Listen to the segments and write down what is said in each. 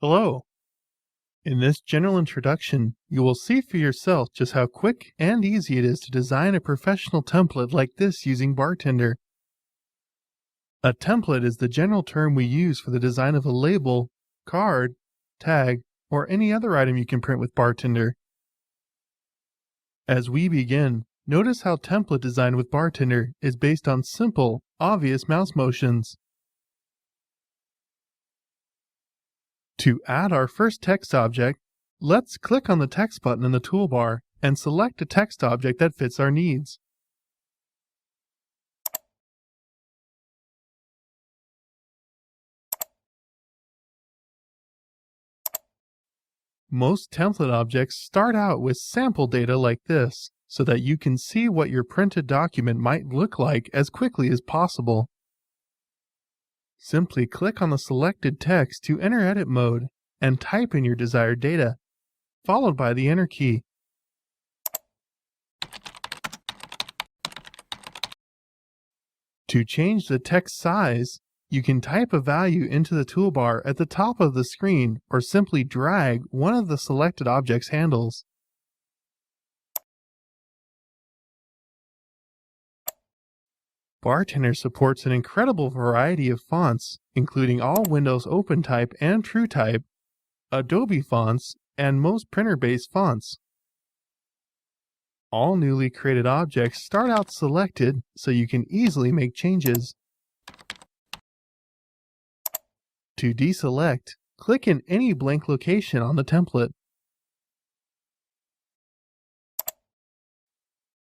Hello. In this general introduction, you will see for yourself just how quick and easy it is to design a professional template like this using BarTender. A template is the general term we use for the design of a label, card, tag, or any other item you can print with BarTender. As we begin, notice how template design with BarTender is based on simple, obvious mouse motions. To add our first text object, let's click on the text button in the toolbar and select a text object that fits our needs. Most template objects start out with sample data like this, so that you can see what your printed document might look like as quickly as possible. Simply click on the selected text to enter edit mode and type in your desired data, followed by the enter key. To change the text size, you can type a value into the toolbar at the top of the screen or simply drag one of the selected object's handles. BarTender supports an incredible variety of fonts, including all Windows OpenType and TrueType, Adobe fonts, and most printer-based fonts. All newly created objects start out selected, so you can easily make changes. To deselect, click in any blank location on the template.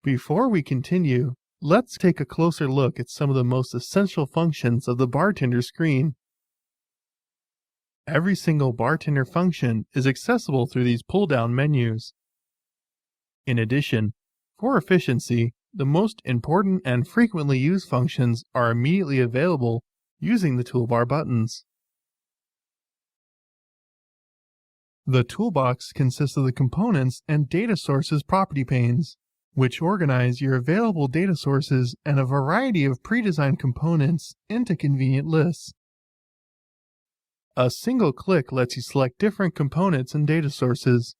Before we continue, let's take a closer look at some of the most essential functions of the BarTender screen. Every single BarTender function is accessible through these pull-down menus. In addition, for efficiency, the most important and frequently used functions are immediately available using the toolbar buttons. The toolbox consists of the Components and Data Sources property panes, which organize your available data sources and a variety of pre-designed components into convenient lists. A single click lets you select different components and data sources.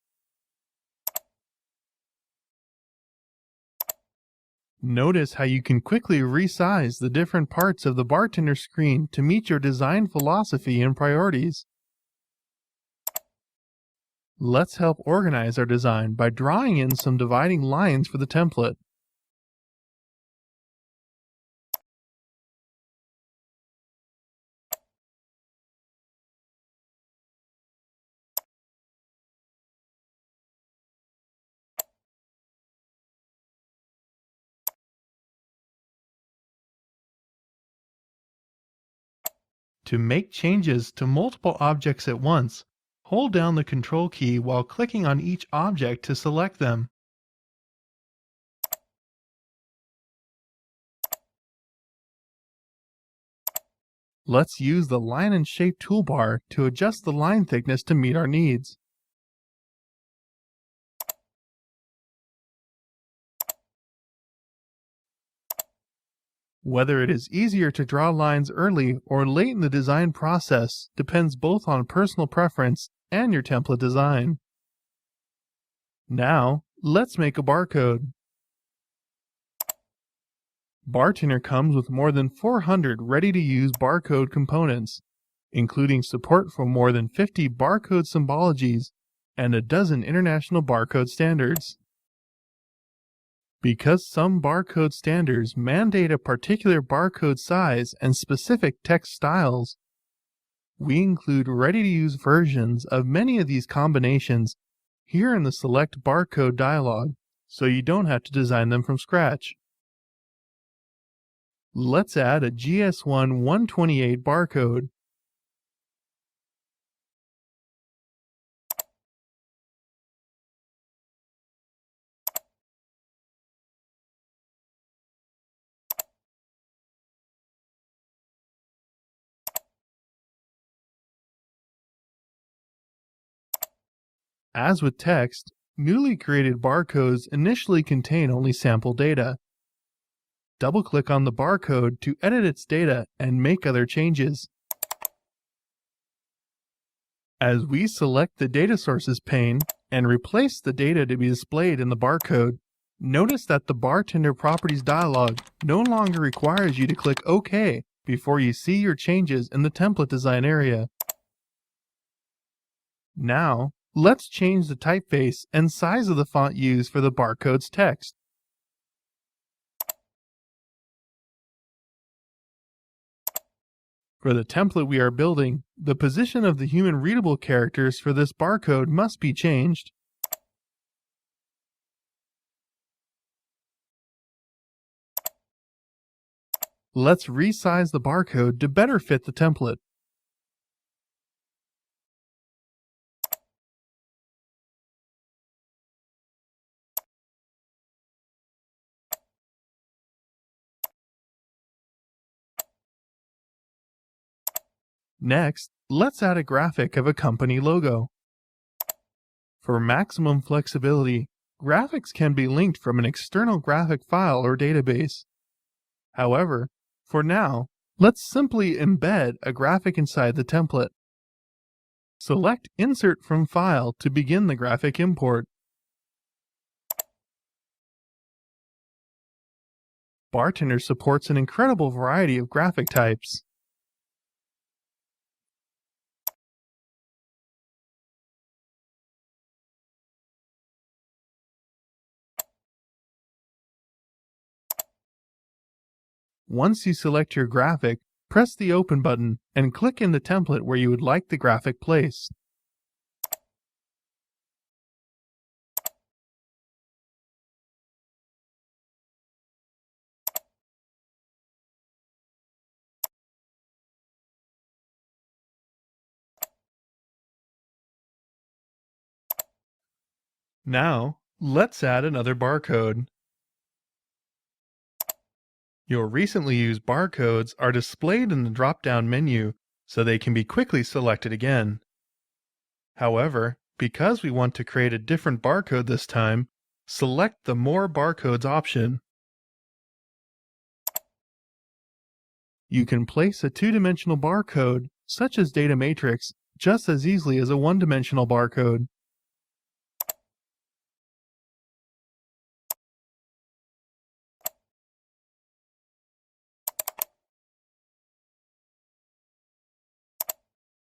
Notice how you can quickly resize the different parts of the BarTender screen to meet your design philosophy and priorities. Let's help organize our design by drawing in some dividing lines for the template. To make changes to multiple objects at once, hold down the Control key while clicking on each object to select them. Let's use the Line and Shape toolbar to adjust the line thickness to meet our needs. Whether it is easier to draw lines early or late in the design process depends both on personal preference and your template design. Now, let's make a barcode. BarTender comes with more than 400 ready-to-use barcode components, including support for more than 50 barcode symbologies and a dozen international barcode standards. Because some barcode standards mandate a particular barcode size and specific text styles, we include ready-to-use versions of many of these combinations here in the Select Barcode dialog, so you don't have to design them from scratch. Let's add a GS1 128 barcode. As with text, newly created barcodes initially contain only sample data. Double-click on the barcode to edit its data and make other changes. As we select the Data Sources pane and replace the data to be displayed in the barcode, notice that the Bartender Properties dialog no longer requires you to click OK before you see your changes in the template design area. Now, let's change the typeface and size of the font used for the barcode's text. For the template we are building, the position of the human readable characters for this barcode must be changed. Let's resize the barcode to better fit the template. Next, let's add a graphic of a company logo. For maximum flexibility, graphics can be linked from an external graphic file or database. However, for now, let's simply embed a graphic inside the template. Select Insert from File to begin the graphic import. BarTender supports an incredible variety of graphic types. Once you select your graphic, press the Open button and click in the template where you would like the graphic placed. Now, let's add another barcode. Your recently used barcodes are displayed in the drop-down menu so they can be quickly selected again. However, because we want to create a different barcode this time, select the More Barcodes option. You can place a two-dimensional barcode, such as data matrix, just as easily as a one-dimensional barcode.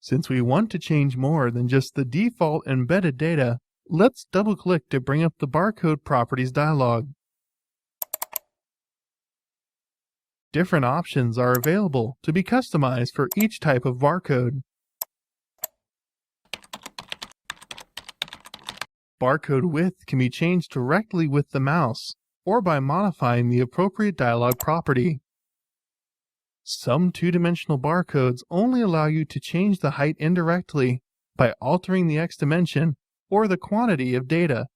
Since we want to change more than just the default embedded data, let's double-click to bring up the Barcode Properties dialog. Different options are available to be customized for each type of barcode. Barcode width can be changed directly with the mouse or by modifying the appropriate dialog property. Some two-dimensional barcodes only allow you to change the height indirectly by altering the X dimension or the quantity of data.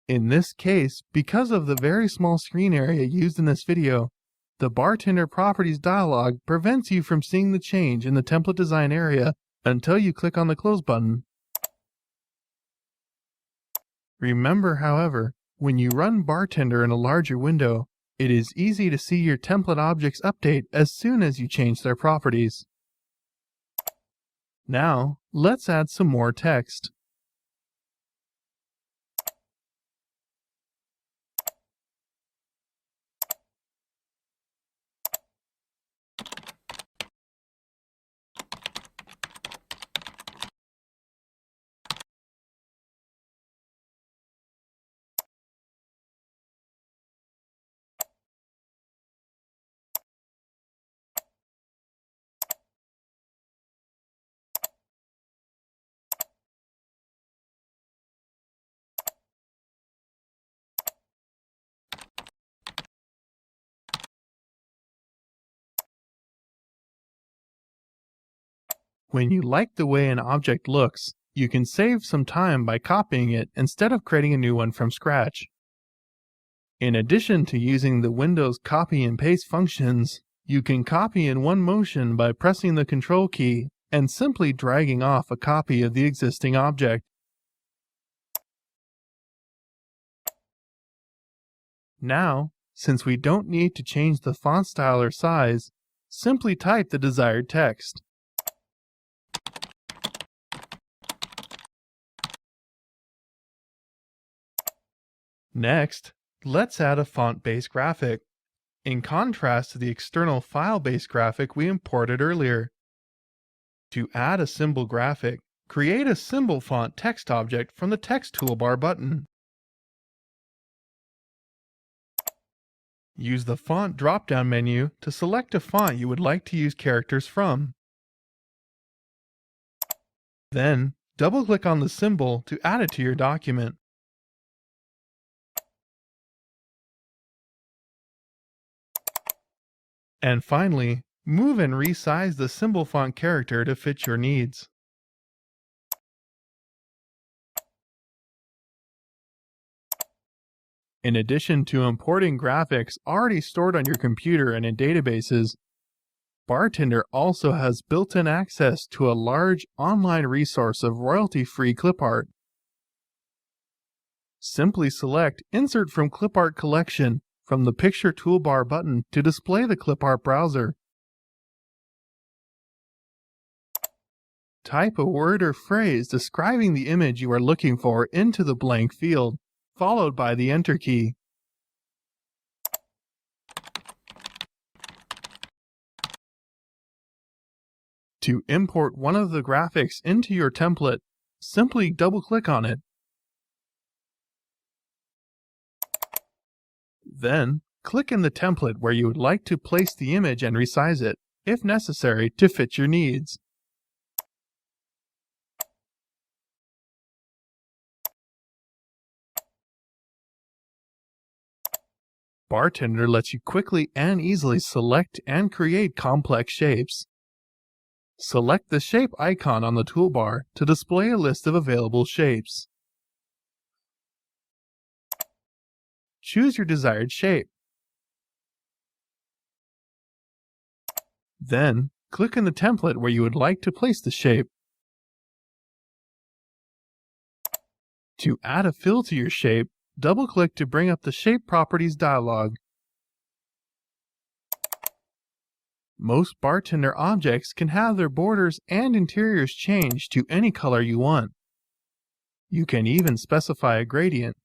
In this case, because of the very small screen area used in this video, the Bartender Properties dialog prevents you from seeing the change in the template design area until you click on the Close button. Remember, however, when you run BarTender in a larger window, it is easy to see your template objects update as soon as you change their properties. Now, let's add some more text. When you like the way an object looks, you can save some time by copying it instead of creating a new one from scratch. In addition to using the Windows copy and paste functions, you can copy in one motion by pressing the Control key and simply dragging off a copy of the existing object. Now, since we don't need to change the font style or size, simply type the desired text. Next, let's add a font-based graphic, in contrast to the external file-based graphic we imported earlier. To add a symbol graphic, create a symbol font text object from the Text toolbar button. Use the Font drop-down menu to select a font you would like to use characters from. Then, double-click on the symbol to add it to your document. And finally, move and resize the symbol font character to fit your needs. In addition to importing graphics already stored on your computer and in databases, BarTender also has built-in access to a large online resource of royalty-free clip art. Simply select Insert from Clip Art Collection from the Picture toolbar button to display the clip art browser. Type a word or phrase describing the image you are looking for into the blank field, followed by the Enter key. To import one of the graphics into your template, simply double-click on it. Then, click in the template where you would like to place the image and resize it, if necessary, to fit your needs. BarTender lets you quickly and easily select and create complex shapes. Select the shape icon on the toolbar to display a list of available shapes. Choose your desired shape. Then, click in the template where you would like to place the shape. To add a fill to your shape, double-click to bring up the Shape Properties dialog. Most BarTender objects can have their borders and interiors changed to any color you want. You can even specify a gradient